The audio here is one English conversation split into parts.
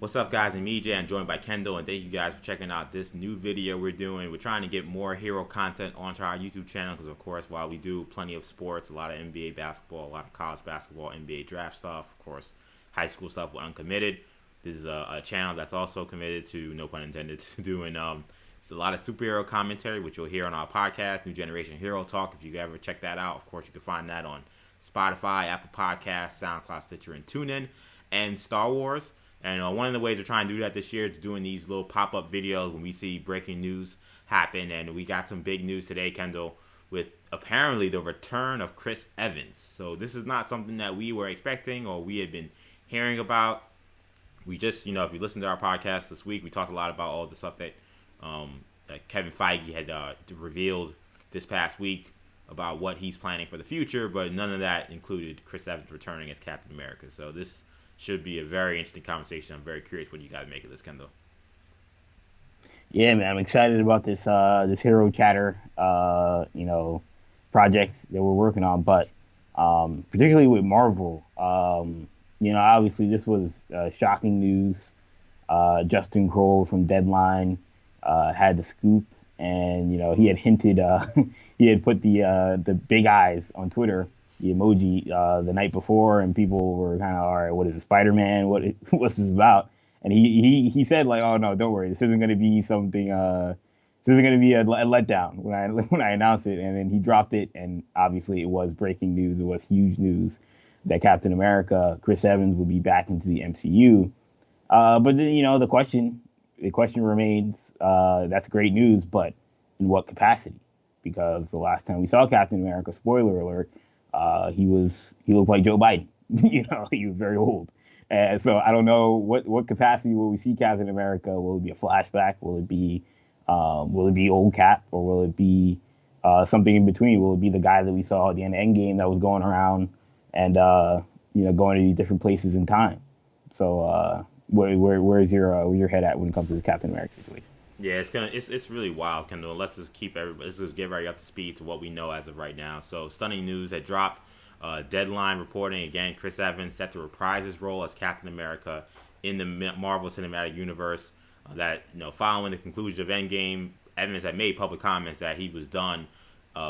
What's up, guys? I'm EJ. I'm joined by Kendall, and thank you guys for checking out this new video we're doing. We're trying to get more hero content onto our YouTube channel because, of course, while we do plenty of sports, a lot of NBA basketball, a lot of college basketball, NBA draft stuff, of course, high school stuff, we're uncommitted. This is a channel that's also committed to, no pun intended, to doing it's a lot of superhero commentary, which you'll hear on our podcast, New Generation Hero Talk. If you ever check that out, of course, you can find that on Spotify, Apple Podcasts, SoundCloud, Stitcher, and TuneIn, and Star Wars. And one of the ways we're trying to do that this year is doing these little pop-up videos when we see breaking news happen. And we got some big news today, Kendall, with apparently the return of Chris Evans. So this is not something that we were expecting or we had been hearing about. We just, if you listen to our podcast this week, we talked a lot about all the stuff that Kevin Feige had revealed this past week about what he's planning for the future. But none of that included Chris Evans returning as Captain America. So this should be a very interesting conversation. I'm very curious what you guys make of this, Kendall. Yeah, man, I'm excited about this hero chatter, project that we're working on. But particularly with Marvel, obviously this was shocking news. Justin Kroll from Deadline had the scoop, and he had hinted, he had put the big eyes on Twitter, the emoji, the night before, and people were kind of, all right, what is it, Spider-Man? What's this about? And he said, like, oh no, don't worry, this isn't going to be something. This isn't going to be a letdown when I announce it. And then he dropped it, and obviously it was breaking news. It was huge news that Captain America, Chris Evans, would be back into the MCU. But then, the question remains. That's great news, but in what capacity? Because the last time we saw Captain America, spoiler alert, he looked like Joe Biden. He was very old. And so I don't know what capacity will we see Captain America. Will it be a flashback? Will it be old Cap, or will it be something in between? Will it be the guy that we saw at the end of Endgame that was going around and going to these different places in time? So where's your head at when it comes to the Captain America situation? Yeah, it's really wild, Kendall. Let's just get everybody up to speed to what we know as of right now. So stunning news had dropped. Deadline reporting again, Chris Evans set to reprise his role as Captain America in the Marvel Cinematic Universe. Following the conclusion of Endgame, Evans had made public comments that he was done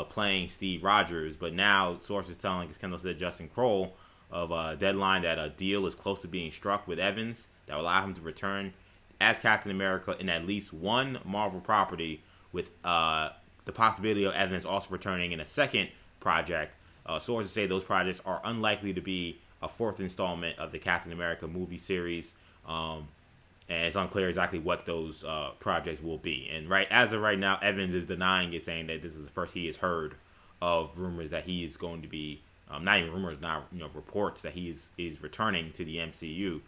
playing Steve Rogers. But now sources telling, as Kendall said, Justin Kroll of Deadline, that a deal is close to being struck with Evans that will allow him to return as Captain America in at least one Marvel property, with the possibility of Evans also returning in a second project. Sources say those projects are unlikely to be a fourth installment of the Captain America movie series, and it's unclear exactly what those projects will be. And as of right now, Evans is denying it, saying that this is the first he has heard of rumors that he is going to be, not even rumors, now reports that he is returning to the MCU.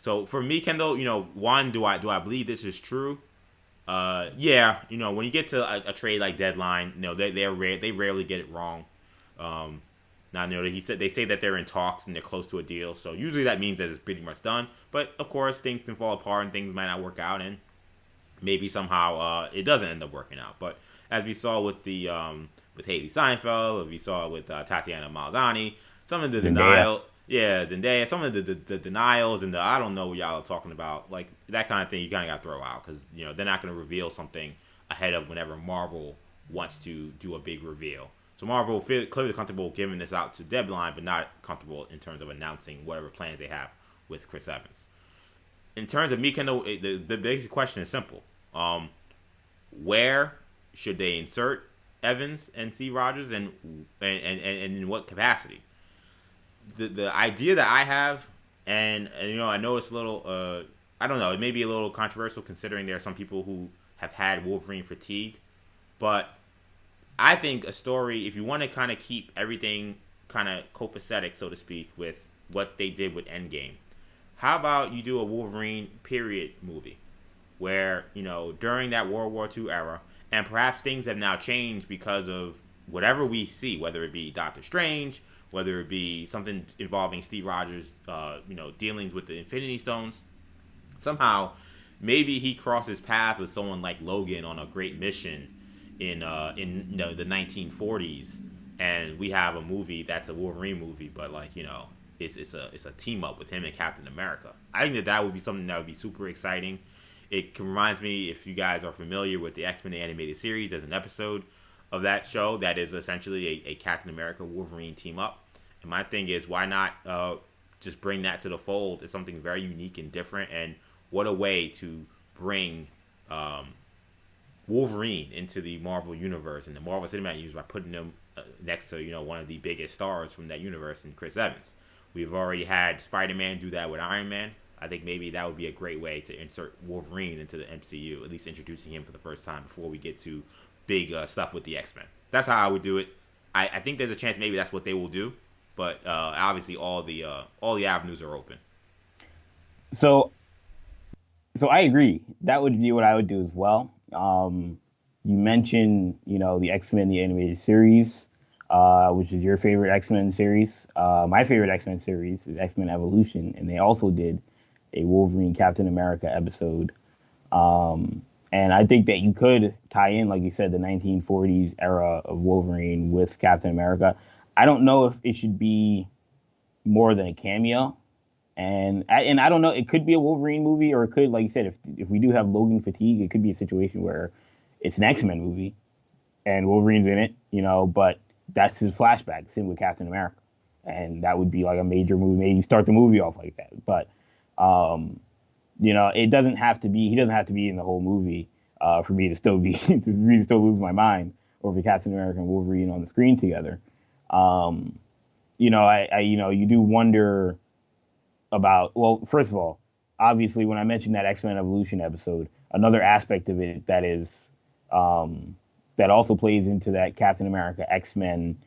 So for me, Kendall, one, do I believe this is true? Yeah, when you get to a trade like Deadline, they rarely get it wrong. Now, they say that they're in talks and they're close to a deal, so usually that means that it's pretty much done. But of course, things can fall apart and things might not work out, and maybe somehow it doesn't end up working out. But as we saw with the with Haley Seinfeld, as we saw with Tatiana Maslany, some of the denial. Yeah, Zendaya, some of the denials and the I don't know what y'all are talking about, like that kind of thing, you kind of got to throw out because they're not going to reveal something ahead of whenever Marvel wants to do a big reveal. So Marvel feel clearly comfortable giving this out to Deadline, but not comfortable in terms of announcing whatever plans they have with Chris Evans. In terms of me, Kendall, the basic question is simple: where should they insert Evans and Steve Rogers, and in what capacity? The idea that I have, and I know it's a little, I don't know, it may be a little controversial considering there are some people who have had Wolverine fatigue, but I think a story, if you want to kind of keep everything kind of copacetic, so to speak, with what they did with Endgame, how about you do a Wolverine period movie where, during that World War II era, and perhaps things have now changed because of whatever we see, whether it be Doctor Strange, whether it be something involving Steve Rogers, dealings with the Infinity Stones. Somehow, maybe he crosses paths with someone like Logan on a great mission in the 1940s, and we have a movie that's a Wolverine movie, but it's a team up with him and Captain America. I think that would be something that would be super exciting. It reminds me, if you guys are familiar with the X-Men animated series, there's an episode of that show that is essentially a Captain America Wolverine team up. And my thing is, why not just bring that to the fold? It's something very unique and different, and what a way to bring Wolverine into the Marvel universe and the Marvel Cinematic Universe by putting him next to one of the biggest stars from that universe in Chris Evans. We've already had Spider-Man do that with Iron Man. I think maybe that would be a great way to insert Wolverine into the MCU, at least introducing him for the first time before we get to big stuff with the X-Men. That's how I would do it. I think there's a chance maybe that's what they will do, but obviously all the avenues are open. So So I agree. That would be what I would do as well. You mentioned, the X-Men, the animated series, which is your favorite X-Men series. My favorite X-Men series is X-Men Evolution, and they also did a Wolverine Captain America episode. And I think that you could tie in, like you said, the 1940s era of Wolverine with Captain America. I don't know if it should be more than a cameo. And I don't know. It could be a Wolverine movie, or it could, like you said, if we do have Logan fatigue, it could be a situation where it's an X-Men movie and Wolverine's in it, But that's his flashback, same with Captain America, and that would be like a major movie. Maybe start the movie off like that. But it doesn't have to be. He doesn't have to be in the whole movie for me to still be for me to still lose my mind over Captain America and Wolverine on the screen together. You do wonder about, well, first of all, obviously when I mentioned that X-Men Evolution episode, another aspect of it that is that also plays into that Captain America X-Men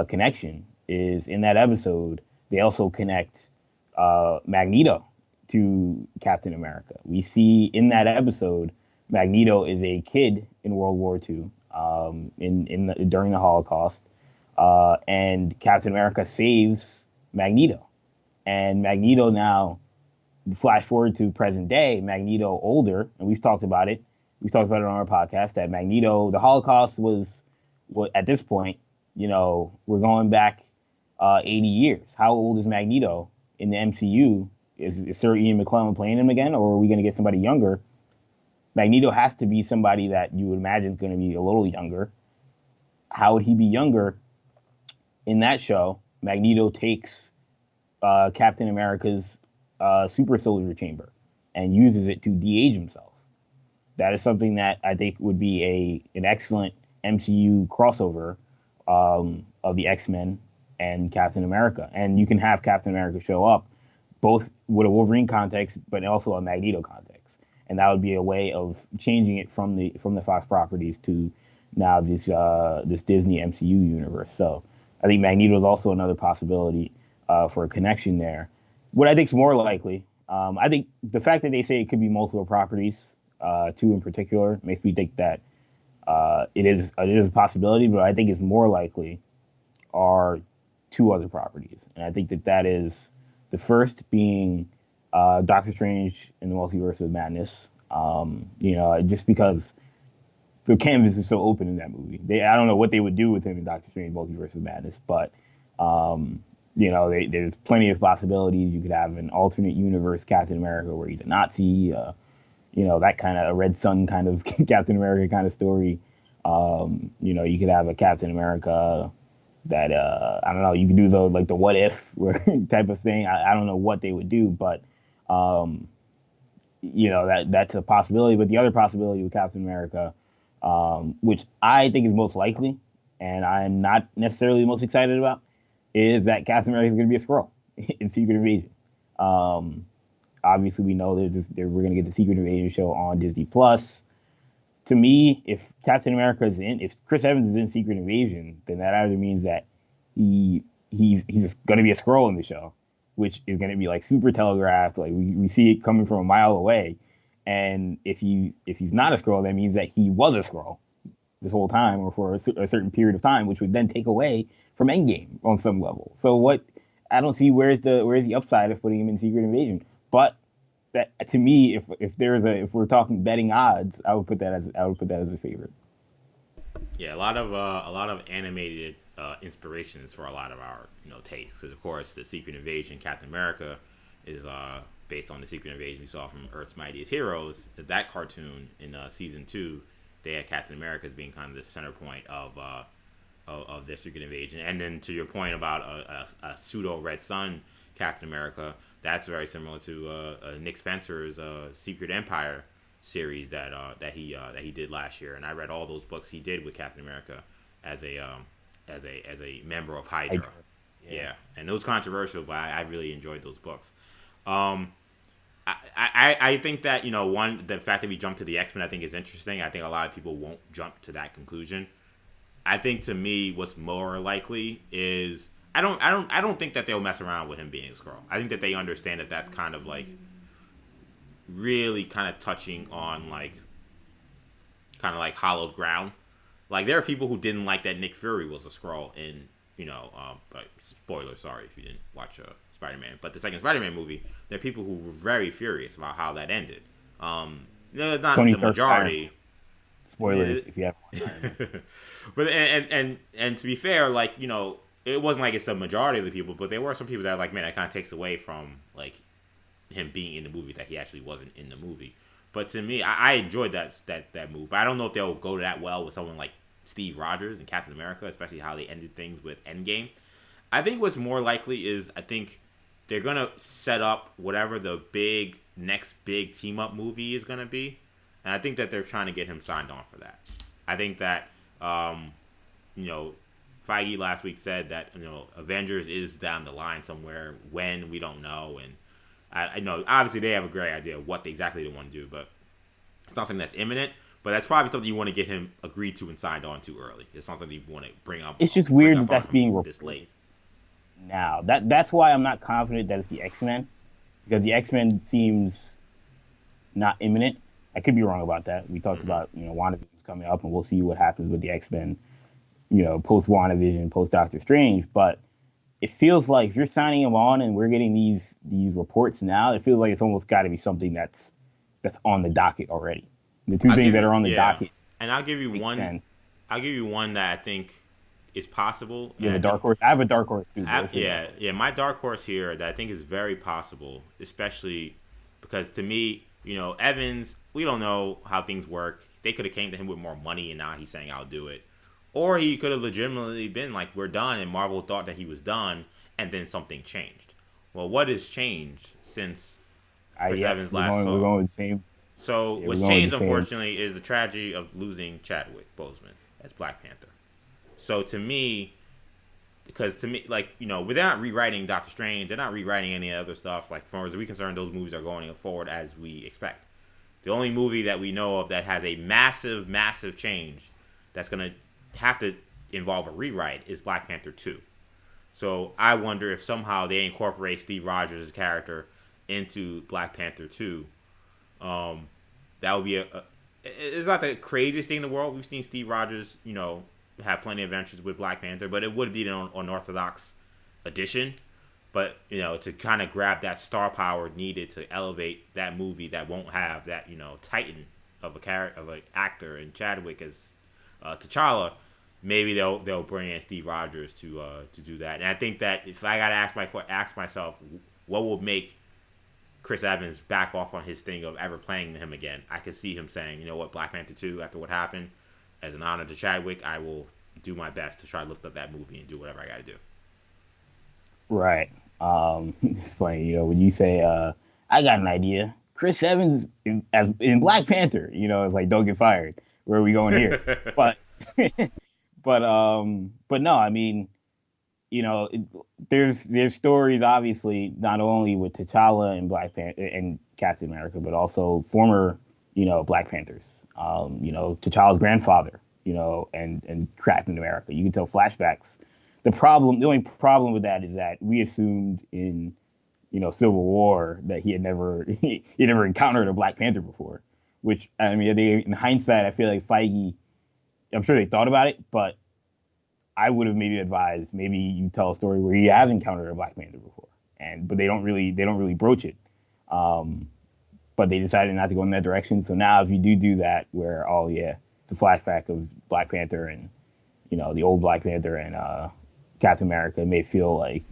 connection is in that episode they also connect Magneto to Captain America. We see in that episode Magneto is a kid in World War II, during the Holocaust, and Captain America saves Magneto. And Magneto now, flash forward to present day, Magneto older, and we've talked about it. We've talked about it on our podcast that Magneto, the Holocaust was at this point, we're going back 80 years. How old is Magneto in the MCU? Is Sir Ian McKellen playing him again, or are we going to get somebody younger? Magneto has to be somebody that you would imagine is going to be a little younger. How would he be younger? In that show, Magneto takes Captain America's super soldier chamber and uses it to de-age himself. That is something that I think would be an excellent MCU crossover of the X-Men and Captain America. And you can have Captain America show up both with a Wolverine context, but also a Magneto context. And that would be a way of changing it from the Fox properties to now this Disney MCU universe. So I think Magneto is also another possibility for a connection there. What I think is more likely, I think the fact that they say it could be multiple properties, two in particular, makes me think that it is a possibility, but I think it's more likely are two other properties. And I think that is the first being Doctor Strange in the Multiverse of Madness. Just because the canvas is so open in that movie. I don't know what they would do with him in Doctor Strange Multiverse of Madness, but there's plenty of possibilities. You could have an alternate universe Captain America where he's a Nazi, that kind of a Red Sun kind of Captain America kind of story. You could have a Captain America that I don't know. You could do the what if type of thing. I don't know what they would do, but that's a possibility. But the other possibility with Captain America, which I think is most likely, and I'm not necessarily the most excited about, is that Captain America is going to be a Skrull in Secret Invasion. Obviously, we know that we're going to get the Secret Invasion show on Disney Plus. To me, if Captain America if Chris Evans is in Secret Invasion, then that either means that he's going to be a Skrull in the show, which is going to be like super telegraphed. Like we see it coming from a mile away. And if he's not a Skrull, that means that he was a Skrull this whole time, or for a certain period of time, which would then take away from Endgame on some level. So I don't see where's the upside of putting him in Secret Invasion. But that, to me, if we're talking betting odds, I would put that as a favorite. Yeah, a lot of animated inspirations for a lot of our tastes. Because of course, the Secret Invasion, Captain America, is based on the Secret Invasion we saw from Earth's Mightiest Heroes. That cartoon in season 2, they had Captain America as being kind of the center point of their Secret Invasion. And then to your point about a pseudo Red Sun Captain America, that's very similar to Nick Spencer's Secret Empire series that he did last year. And I read all those books he did with Captain America as a member of Hydra. Yeah, and it was controversial, but I really enjoyed those books. I think that the fact that we jumped to the X-Men I think is interesting. I think a lot of people won't jump to that conclusion. I think to me what's more likely is I don't think that they'll mess around with him being a Skrull. I think that they understand that that's kind of like really kind of touching on like kind of like hollowed ground. Like there are people who didn't like that Nick Fury was a Skrull in spoiler, sorry if you didn't watch Spider-Man, but the second Spider-Man movie, there are people who were very furious about how that ended. Not the majority. Spoilers if you have. But and to be fair, like it wasn't like it's the majority of the people, but there were some people that are like, man, that kind of takes away from like him being in the movie that he actually wasn't in the movie. But to me, I enjoyed that move. But I don't know if they'll go that well with someone like Steve Rogers and Captain America, especially how they ended things with Endgame. I think what's more likely is I think they're gonna set up whatever the next big team up movie is gonna be, and I think that they're trying to get him signed on for that. I think that Feige last week said that Avengers is down the line somewhere. When, we don't know, and I know obviously they have a great idea of what exactly they want to do, but it's not something that's imminent. But that's probably something you want to get him agreed to and signed on to early. It's not something you want to bring up. It's just weird that that's being this late. Now that's why I'm not confident that it's the X-Men, because the X-Men seems not imminent. I could be wrong about that. We talked about WandaVision's coming up, and we'll see what happens with the X-Men. Post WandaVision, post Doctor Strange, but it feels like if you're signing them on and we're getting these reports now, it feels like it's almost got to be something that's on the docket already. The two things that are on the docket. And I'll give you one. Sense. I'll give you one that I think is possible. Yeah, the dark horse. I have a dark horse too. My dark horse here that I think is very possible, especially because to me, Evans, we don't know how things work. They could have came to him with more money, and now he's saying I'll do it. Or he could have legitimately been like, we're done, and Marvel thought that he was done, and then something changed. Well, what has changed since Chris Evans last saw? We're going with the same. So what's changed, unfortunately, is the tragedy of losing Chadwick Boseman as Black Panther. So to me, like, they're not rewriting Doctor Strange. They're not rewriting any other stuff. Like, as far as we're concerned, those movies are going forward as we expect. The only movie that we know of that has a massive, massive change that's going to have to involve a rewrite is Black Panther 2. So I wonder if somehow they incorporate Steve Rogers' character into Black Panther 2. That would be it's not the craziest thing in the world. We've seen Steve Rogers, have plenty of adventures with Black Panther, but it would be an unorthodox addition. But, to kind of grab that star power needed to elevate that movie that won't have that, titan of an actor and Chadwick as T'Challa, maybe they'll bring in Steve Rogers to do that. And I think that if I gotta ask myself what will make Chris Evans back off on his thing of ever playing him again, I could see him saying, you know what, Black Panther 2, after what happened, as an honor to Chadwick, I will do my best to try to lift up that movie and do whatever I got to do. Right. It's funny, when you say, I got an idea. Chris Evans in Black Panther, it's like, don't get fired. Where are we going here? but no, I mean, there's stories obviously not only with T'Challa and Black Panther and Captain America, but also former, Black Panthers. T'Challa's grandfather, and Captain America. You can tell flashbacks. The only problem with that is that we assumed in, Civil War that he never encountered a Black Panther before. Which, I mean, in hindsight, I feel like Feige, I'm sure they thought about it, but I would have maybe advised maybe you tell a story where he has encountered a Black Panther before, but they don't really broach it. But they decided not to go in that direction. So now if you do that, where it's a flashback of Black Panther and the old Black Panther and Captain America may feel like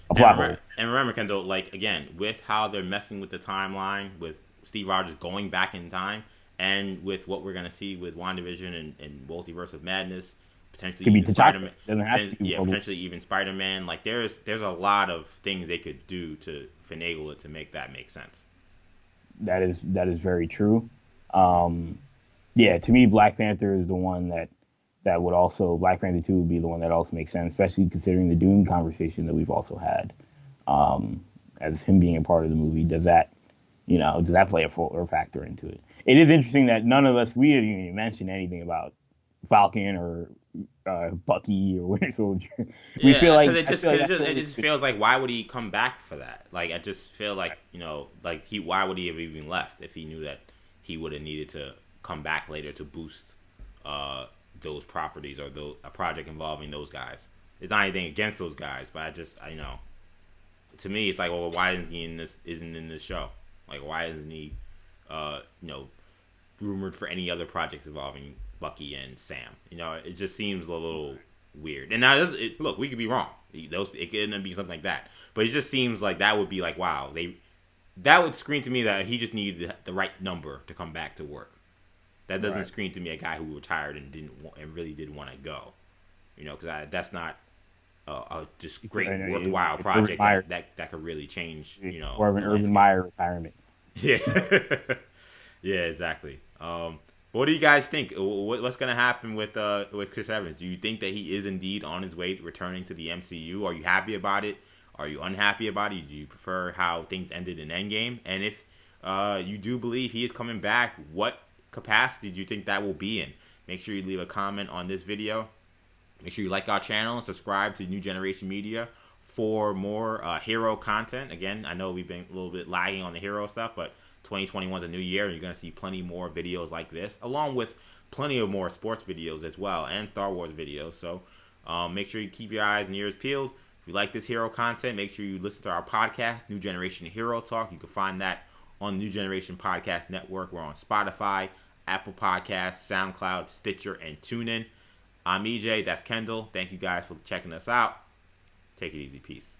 a And plot remember, hole. and remember, Kendall, like again, with how they're messing with the timeline, with Steve Rogers going back in time, and with what we're gonna see with WandaVision and Multiverse of Madness, potentially Could be even Spider T'Chaka. Man, Doesn't have to be yeah, World War. potentially even Spider Man. Like there's a lot of things they could do to finagle it to make that make sense. That is very true. Mm-hmm. Um, yeah, to me, Black Panther is the one that would also Black Panther 2 would be the one that also makes sense, especially considering the Doom conversation that we've also had. Um, as him being a part of the movie, does that play a full factor into it? It is interesting that none of us we didn't even mention anything about Falcon or Bucky or Winter Soldier. We feel Yeah, like I feel like that's it really just feels like why would he come back for that? Like I just feel like like he why would he have even left if he knew that he would have needed to come back later to boost uh, those properties or a project involving those guys. It's not anything against those guys, but I know to me it's like well why isn't he in this isn't in this show? Like why isn't he uh, you know rumored for any other projects involving Bucky and Sam. It just seems a little weird. And now, look, we could be wrong. It could end up being something like that. But it just seems like that would be like, wow, that would scream to me that he just needed the right number to come back to work. That doesn't right. scream to me a guy who retired and really didn't want to go. Because that's not a just great worthwhile It's Urban project Meyer. that could really change It's more of an the Urban landscape. Meyer retirement. Yeah. Yeah, exactly. But what do you guys think? What's going to happen with Chris Evans? Do you think that he is indeed on his way returning to the MCU? Are you happy about it? Are you unhappy about it? Do you prefer how things ended in Endgame? And if you do believe he is coming back, what capacity do you think that will be in? Make sure you leave a comment on this video. Make sure you like our channel and subscribe to New Generation Media for more hero content. Again, I know we've been a little bit lagging on the hero stuff, but 2021 is a new year, and you're going to see plenty more videos like this, along with plenty of more sports videos as well, and Star Wars videos. So make sure you keep your eyes and ears peeled. If you like this hero content, make sure you listen to our podcast, New Generation Hero Talk. You can find that on New Generation Podcast Network. We're on Spotify, Apple Podcasts, SoundCloud, Stitcher, and TuneIn. I'm EJ. That's Kendall. Thank you guys for checking us out. Take it easy. Peace.